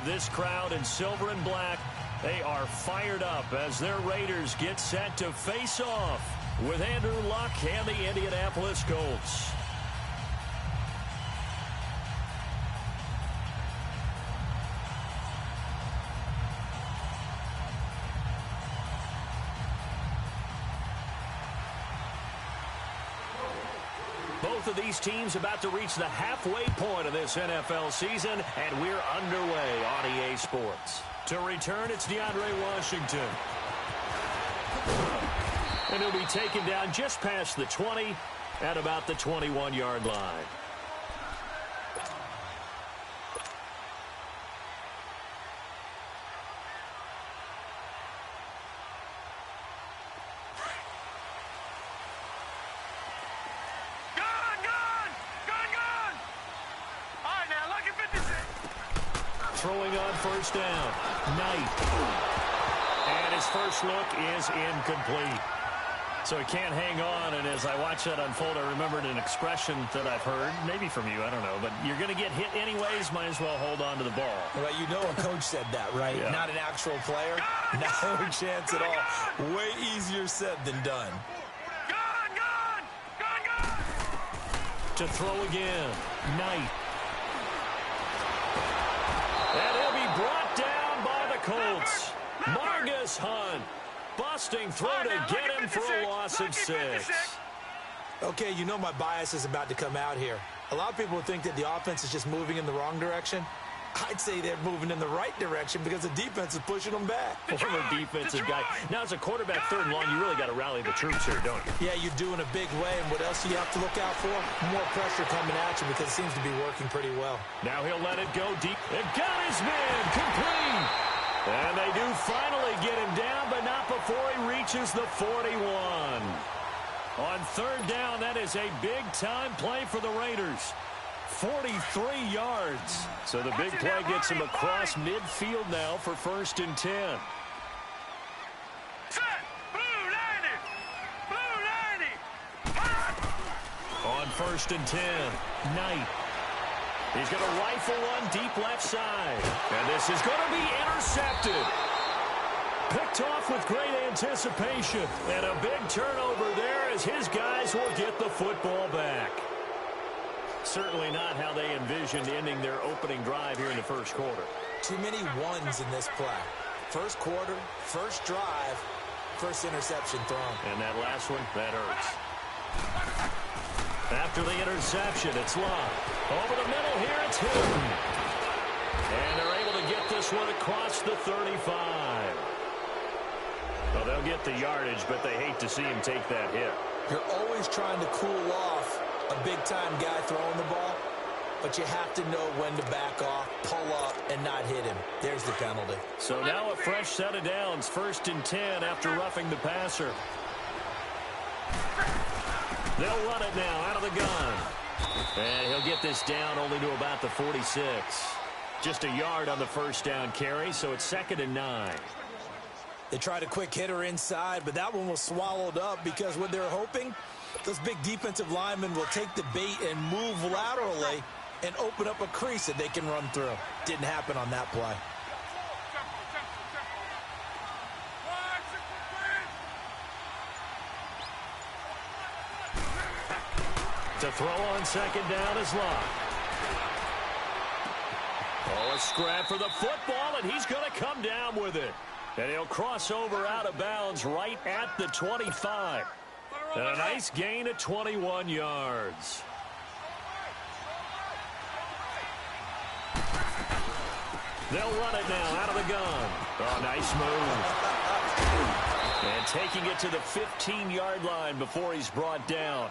believe this crowd in silver and black, they are fired up as their Raiders get set to face off with Andrew Luck and the Indianapolis Colts. Both of these teams about to reach the halfway point of this NFL season, and we're underway on EA Sports. To return, it's DeAndre Washington. And he'll be taken down just past the 20 at about the 21-yard line. Throwing on first down. Knight. And his first look is incomplete. So he can't hang on, and as I watch that unfold, I remembered an expression that I've heard, maybe from you, I don't know, but you're going to get hit anyways, might as well hold on to the ball. Well, you know a coach said that, right? Yeah. Not an actual player. No chance at all. Way easier said than done. To throw again. Knight. And he'll be brought down by the Colts. Margus Hunt. Busting through to get him for a loss of 6. Okay, you know my bias is about to come out here. A lot of people think that the offense is just moving in the wrong direction. I'd say they're moving in the right direction because the defense is pushing them back. Former defensive guy. Now, as a quarterback, third and long, you really got to rally the troops here, don't you? Yeah, you do in a big way. And what else do you have to look out for? More pressure coming at you because it seems to be working pretty well. Now he'll let it go deep. It got his man complete. And they do finally get him down, but not before he reaches the 41. On third down, that is a big-time play for the Raiders. 43 yards. So the big play gets him across midfield now for 1st and 10. On 1st and 10, Knight. He's going to rifle one deep left side. And this is going to be intercepted. Picked off with great anticipation. And a big turnover there as his guys will get the football back. Certainly not how they envisioned ending their opening drive here in the first quarter. Too many ones in this play. First quarter, first drive, first interception thrown. And that last one, that hurts. After the interception, it's Luck. Over the middle here, it's Hilton. And they're able to get this one across the 35. Well, they'll get the yardage, but they hate to see him take that hit. You're always trying to cool off a big-time guy throwing the ball, but you have to know when to back off, pull up, and not hit him. There's the penalty. So now a fresh set of downs, 1st and 10 after roughing the passer. They'll run it now out of the gun. And he'll get this down only to about the 46. Just a yard on the first down carry, so it's 2nd and 9. They tried a quick hitter inside, but that one was swallowed up because what they're hoping, those big defensive linemen will take the bait and move laterally and open up a crease that they can run through. Didn't happen on that play. To throw on 2nd down is Luck. Oh, a scrap for the football, and he's going to come down with it. And he'll cross over out of bounds right at the 25. And a nice gain of 21 yards. They'll run it now out of the gun. Oh, nice move. And taking it to the 15-yard line before he's brought down.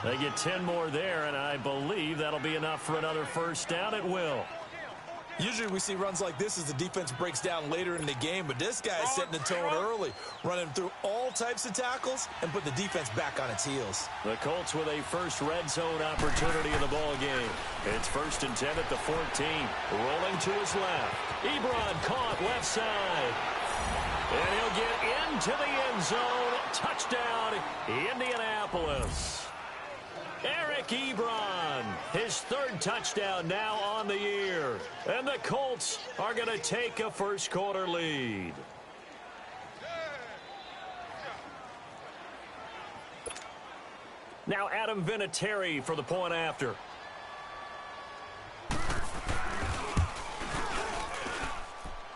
They get 10 more there, and I believe that'll be enough for another first down. It will. Usually we see runs like this as the defense breaks down later in the game, but this guy is setting the tone early, running through all types of tackles and put the defense back on its heels. The Colts with a first red zone opportunity in the ball game. It's 1st and 10 at the 14. Rolling to his left. Ebron caught left side. And he'll get into the end zone. Touchdown, Indianapolis. Eric Ebron, his third touchdown now on the year. And the Colts are going to take a first-quarter lead. Now Adam Vinatieri for the point after.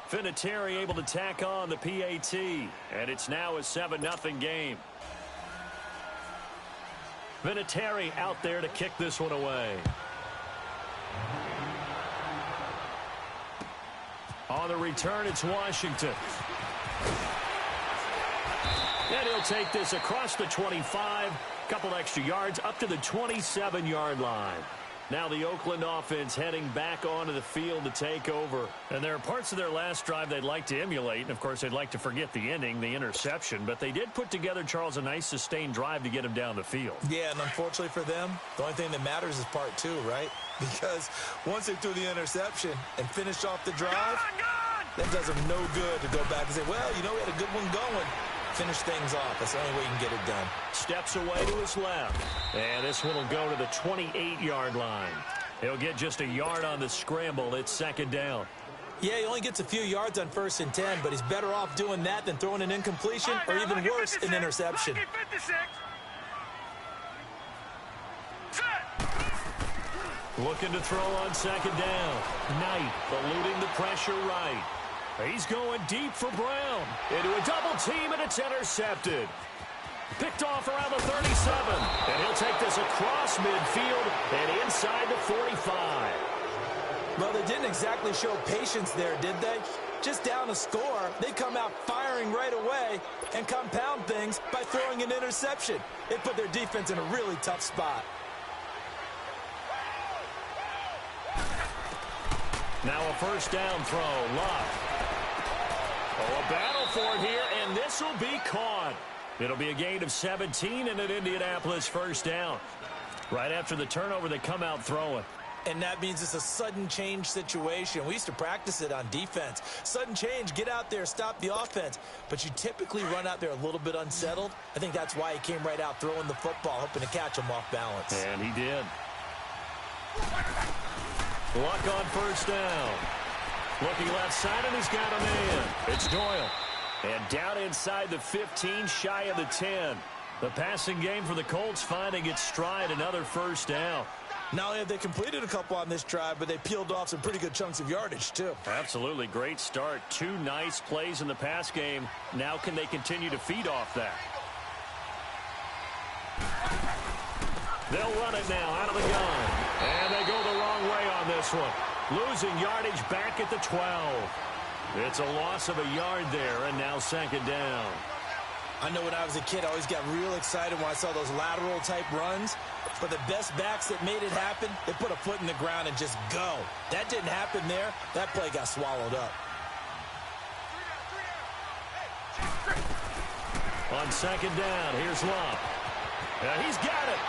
Vinatieri able to tack on the PAT. And it's now a 7-0 game. Vinatieri out there to kick this one away. On the return, it's Washington. And he'll take this across the 25. Couple extra yards up to the 27-yard line. Now the Oakland offense heading back onto the field to take over. And there are parts of their last drive they'd like to emulate. And, of course, they'd like to forget the ending, the interception. But they did put together, Charles, a nice sustained drive to get him down the field. Yeah, and unfortunately for them, the only thing that matters is part two, right? Because once they threw the interception and finished off the drive, that does them no good to go back and say, well, you know, we had a good one going. Finish things off. That's the only way you can get it done. Steps away to his left. And this one will go to the 28-yard line. He'll get just a yard on the scramble. It's second down. Yeah, he only gets a few yards on 1st and 10, but he's better off doing that than throwing an incompletion or even worse, an interception. Looking to throw on second down. Knight eluding the pressure right. He's going deep for Brown. Into a double team, and it's intercepted. Picked off around the 37. And he'll take this across midfield and inside the 45. Well, they didn't exactly show patience there, did they? Just down a score, they come out firing right away and compound things by throwing an interception. It put their defense in a really tough spot. Now a first down throw. Love. Oh, a battle for it here, and this will be caught. It'll be a gain of 17 and an Indianapolis first down. Right after the turnover, they come out throwing. And that means it's a sudden change situation. We used to practice it on defense. Sudden change, get out there, stop the offense. But you typically run out there a little bit unsettled. I think that's why he came right out throwing the football, hoping to catch him off balance. And he did. Luck on first down. Looking left side, and he's got a man. It's Doyle. And down inside the 15, shy of the 10. The passing game for the Colts finding its stride, another first down. Not only have they completed a couple on this drive, but they peeled off some pretty good chunks of yardage, too. Absolutely. Great start. Two nice plays in the pass game. Now can they continue to feed off that? They'll run it now out of the gun. And they go the wrong way on this one. Losing yardage back at the 12. It's a loss of a yard there, and now second down. I know when I was a kid, I always got real excited when I saw those lateral-type runs. But the best backs that made it happen, they put a foot in the ground and just go. That didn't happen there. That play got swallowed up. On second down, here's Love. He's got it.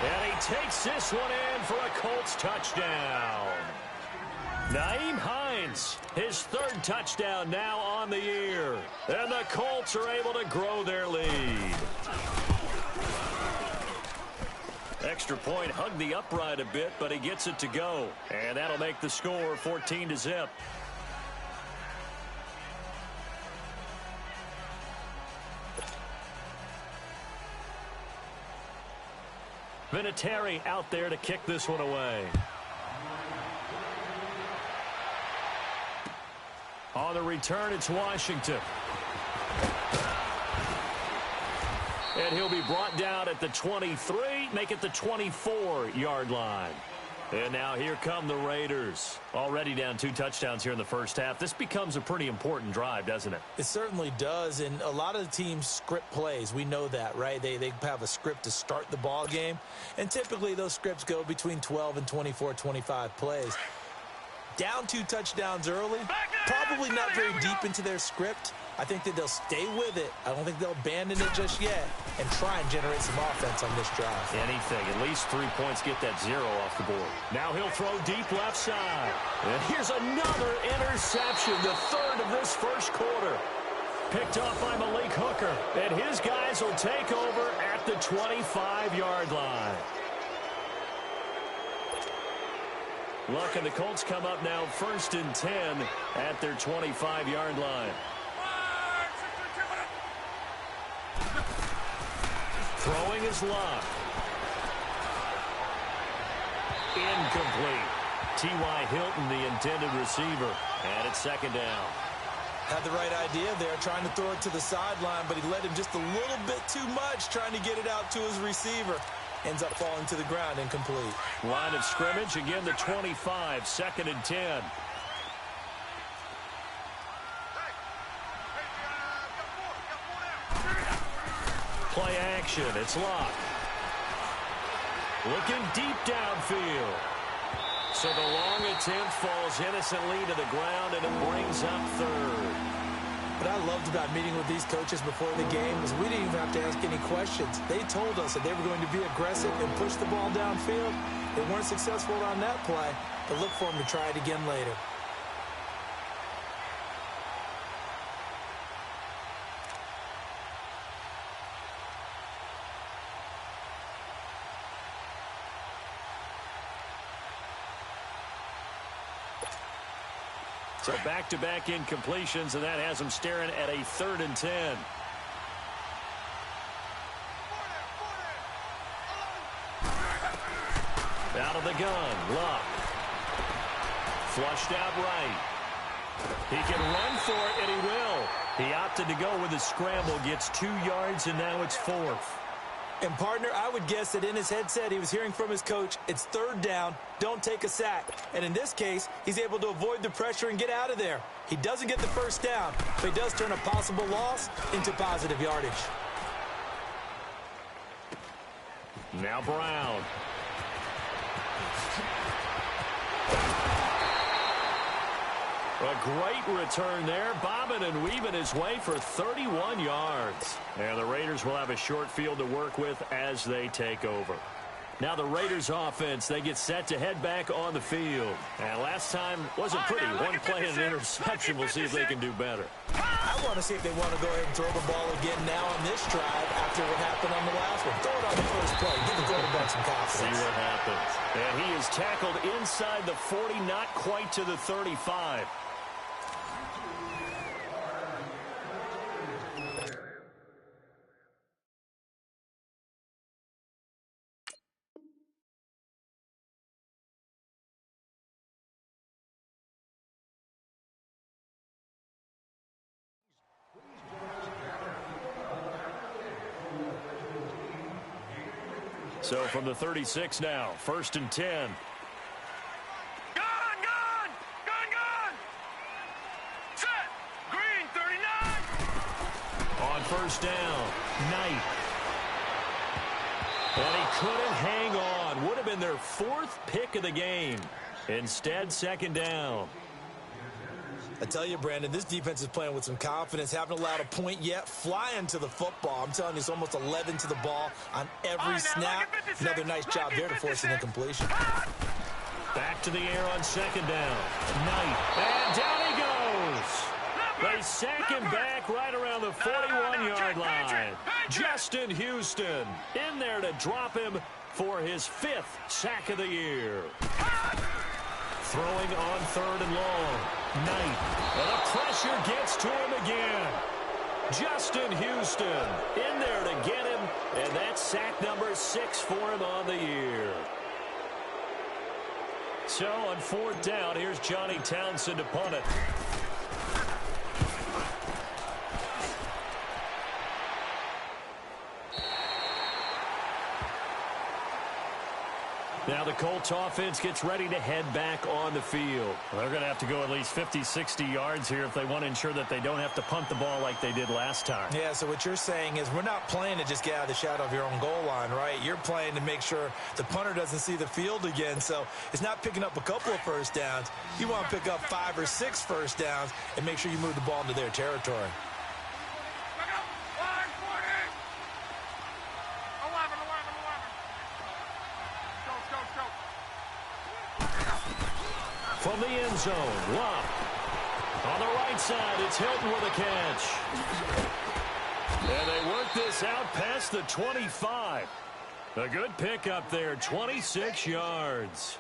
And he takes this one in for a Colts touchdown. Nyheim Hines, his third touchdown now on the year. And the Colts are able to grow their lead. Extra point, hugged the upright a bit, but he gets it to go. And that'll make the score 14-0. Vinatieri out there to kick this one away. On the return, it's Washington. And he'll be brought down at the 23, make it the 24-yard line. And now here come the Raiders. Already down 2 touchdowns here in the first half. This becomes a pretty important drive, doesn't it? It certainly does, and a lot of the teams script plays. We know that, right? They have a script to start the ball game, and typically those scripts go between 12 and 24, 25 plays. Down 2 touchdowns early, probably not very deep into their script. I think that they'll stay with it. I don't think they'll abandon it just yet and try and generate some offense on this drive. Anything. At least 3 points, get that 0 off the board. Now he'll throw deep left side. And here's another interception, the third of this first quarter. Picked off by Malik Hooker. And his guys will take over at the 25-yard line. Luck and the Colts come up now 1st and 10 at their 25-yard line. Throwing is Luck. Incomplete. T.Y. Hilton, the intended receiver. And it's 2nd down. Had the right idea there, trying to throw it to the sideline, but he led him just a little bit too much, trying to get it out to his receiver. Ends up falling to the ground, incomplete. Line of scrimmage, again the 25, 2nd and 10. Play action, it's Luck. Looking deep downfield. So the long attempt falls innocently to the ground, and it brings up 3rd. What I loved about meeting with these coaches before the game is we didn't even have to ask any questions. They told us that they were going to be aggressive and push the ball downfield. They weren't successful on that play, but look for them to try it again later. So back-to-back incompletions, and that has them staring at a 3rd and 10. Out of the gun, Luck. Flushed out right. He can run for it, and he will. He opted to go with a scramble, gets 2 yards, and now it's 4th. And, partner, I would guess that in his headset he was hearing from his coach, it's 3rd down, don't take a sack. And in this case, he's able to avoid the pressure and get out of there. He doesn't get the 1st down, but he does turn a possible loss into positive yardage. Now Brown. A great return there, bobbing and weaving his way for 31 yards. And the Raiders will have a short field to work with as they take over. Now the Raiders offense, they get set to head back on the field. And last time wasn't pretty. One play and an interception. We'll see if they can do better. I want to see if they want to go ahead and throw the ball again now on this drive after what happened on the last one. Throw it on the first play. Give the quarterback some confidence. See what happens. And he is tackled inside the 40, not quite to the 35. So from the 36 now, 1st and 10. Gun! Set! Green, 39! On 1st down, Knight. And he couldn't hang on. Would have been their 4th pick of the game. Instead, 2nd down. I tell you, Brandon, this defense is playing with some confidence. Haven't allowed a point yet. Flying to the football. I'm telling you, it's almost 11 to the ball on every snap. Another nice job there to force an incompletion. Back to the air on 2nd down. Knight. And down he goes. They sack him back right around the 41-yard line. Justin Houston in there to drop him for his 5th sack of the year. Throwing on 3rd and long. Knight. And the pressure gets to him again. Justin Houston in there to get him. And that's sack number 6 for him on the year. So on 4th down, here's Johnny Townsend to punt it. Now the Colts offense gets ready to head back on the field. They're going to have to go at least 50, 60 yards here if they want to ensure that they don't have to punt the ball like they did last time. Yeah, so what you're saying is we're not playing to just get out of the shadow of your own goal line, right? You're playing to make sure the punter doesn't see the field again. So it's not picking up a couple of 1st downs. You want to pick up 5 or 6 1st downs and make sure you move the ball into their territory. From the end zone, Luck. On the right side, it's Hilton with a catch. And they work this out past the 25. A good pickup there, 26 yards.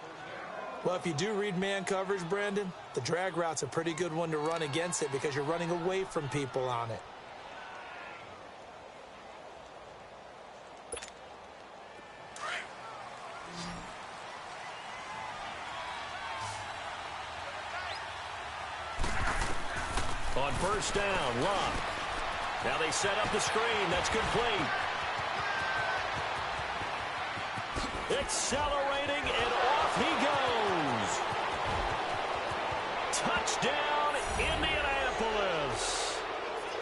Well, if you do read man coverage, Brandon, the drag route's a pretty good one to run against it because you're running away from people on it. On first down, Love. Now they set up the screen. That's complete. Accelerating, and off he goes. Touchdown, Indianapolis.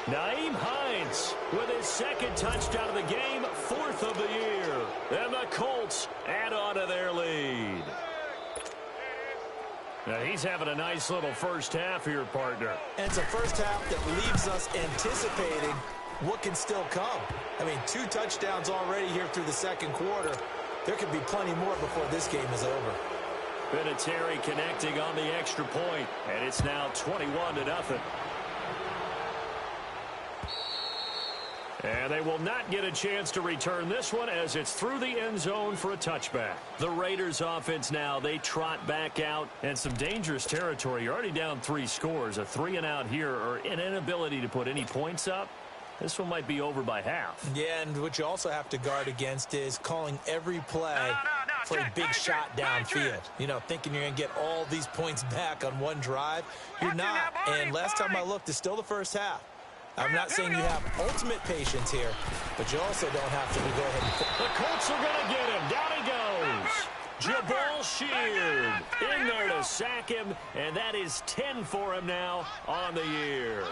Nyheim Hines with his second touchdown of the game, 4th of the year. And the Colts add on to their lead. Now he's having a nice little first half here, partner. And it's a first half that leaves us anticipating what can still come. I mean, 2 touchdowns already here through the second quarter. There could be plenty more before this game is over. Vinatieri connecting on the extra point, and it's now 21-0. And they will not get a chance to return this one as it's through the end zone for a touchback. The Raiders offense now, they trot back out and some dangerous territory. You're already down 3 scores. A 3-and-out here or an inability to put any points up. This one might be over by half. Yeah, and what you also have to guard against is calling every play for a big shot downfield. You know, thinking you're going to get all these points back on one drive. You're not. And last time I looked, it's still the first half. I'm not saying you have ultimate patience here, but you also don't have to go ahead and... The Colts are going to get him. Down he goes. Jabal Sheard in there to sack him, and that is 10 for him now on the year.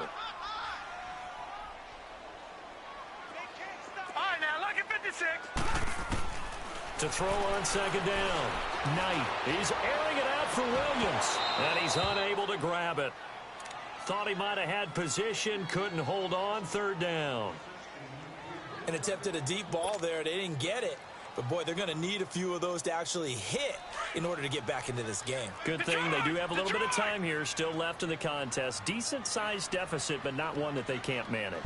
All right, now, look at 56. To throw on second down. Knight, he's airing it out for Williams, and he's unable to grab it. Thought he might have had position, couldn't hold on, 3rd down. And attempted a deep ball there. They didn't get it. But, boy, they're going to need a few of those to actually hit in order to get back into this game. Good thing they do have a little bit of time here still left in the contest. Decent-sized deficit, but not one that they can't manage.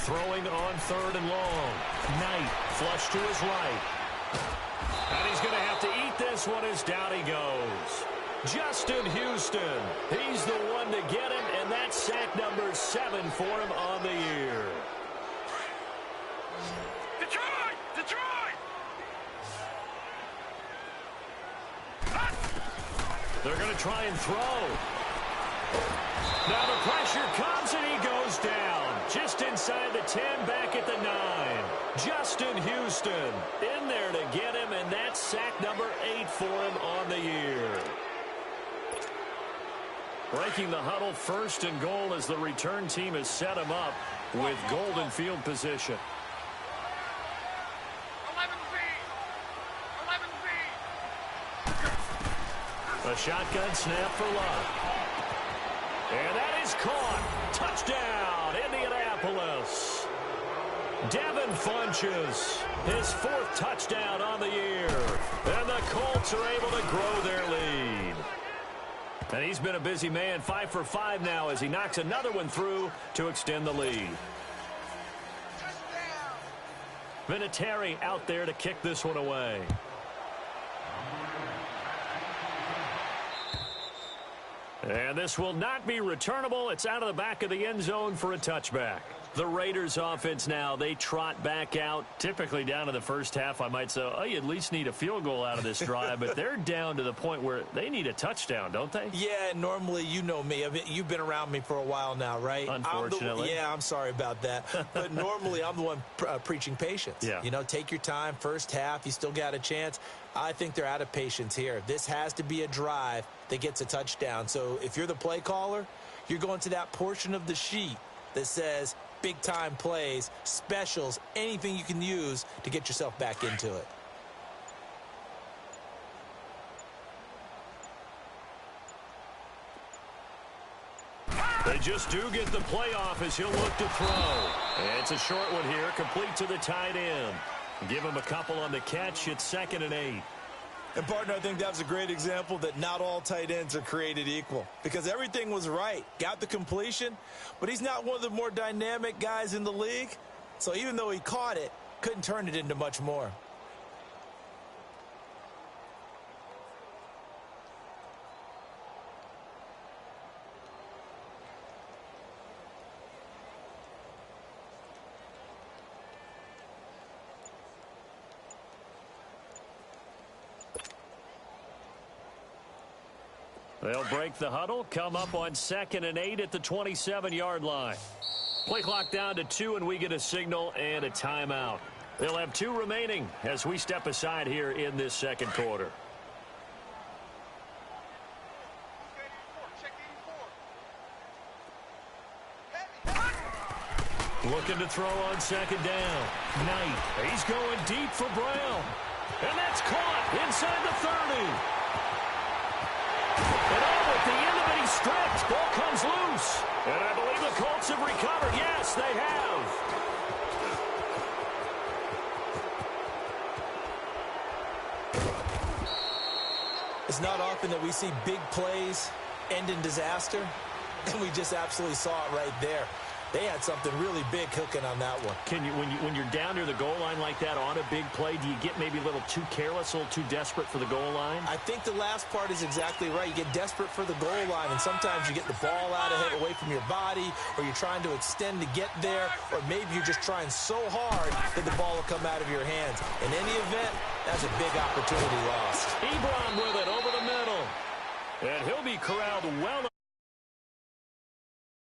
Throwing on 3rd and long. Knight, flush to his right. And he's going to have to eat this one as down he goes. Justin Houston, he's the one to get him, and that's sack number 7 for him on the year. Detroit! Detroit! They're going to try and throw. Now the pressure comes, and he goes down. Just inside the 10, back at the 9. Justin Houston in there to get him, and that's sack number 8 for him on the year. Breaking the huddle, 1st and goal as the return team has set him up with golden field position. 11B. 11B. A shotgun snap for Love. And that is caught. Touchdown, Indianapolis. Devin Funches, his 4th touchdown on the year. And the Colts are able to grow their lead. And he's been a busy man, 5 for 5 now as he knocks another one through to extend the lead. Vinatieri out there to kick this one away. And this will not be returnable. It's out of the back of the end zone for a touchback. The Raiders offense now, they trot back out, typically down to the first half. I might say, oh, you at least need a field goal out of this drive, but they're down to the point where they need a touchdown, don't they? Yeah, normally, you know me. You've been around me for a while now, right? Unfortunately. I'm sorry about that. But normally, I'm the one preaching patience. Yeah. You know, take your time, first half, you still got a chance. I think they're out of patience here. This has to be a drive that gets a touchdown. So if you're the play caller, you're going to that portion of the sheet that says big-time plays, specials, anything you can use to get yourself back into it. They just do get the playoff as he'll look to throw. It's a short one here, complete to the tight end. Give him a couple on the catch. It's 2nd and 8. And, partner, I think that was a great example that not all tight ends are created equal because everything was right. Got the completion, but he's not one of the more dynamic guys in the league. So even though he caught it, couldn't turn it into much more. They'll break the huddle, come up on 2nd and 8 at the 27-yard line. Play clock down to 2, and we get a signal and a timeout. They'll have 2 remaining as we step aside here in this second quarter. Looking to throw on 2nd down. Knight, he's going deep for Brown. And that's caught inside the 30. And at the end of it, he's stripped. Ball comes loose. And I believe the Colts have recovered. Yes, they have. It's not often that we see big plays end in disaster, and we just absolutely saw it right there. They had something really big cooking on that one. Can you, when you're down near the goal line like that on a big play, do you get maybe a little too careless, a little too desperate for the goal line? I think the last part is exactly right. You get desperate for the goal line, and sometimes you get the ball out of it, away from your body, or you're trying to extend to get there, or maybe you're just trying so hard that the ball will come out of your hands. In any event, that's a big opportunity lost. Ebron with it over the middle. And he'll be corralled well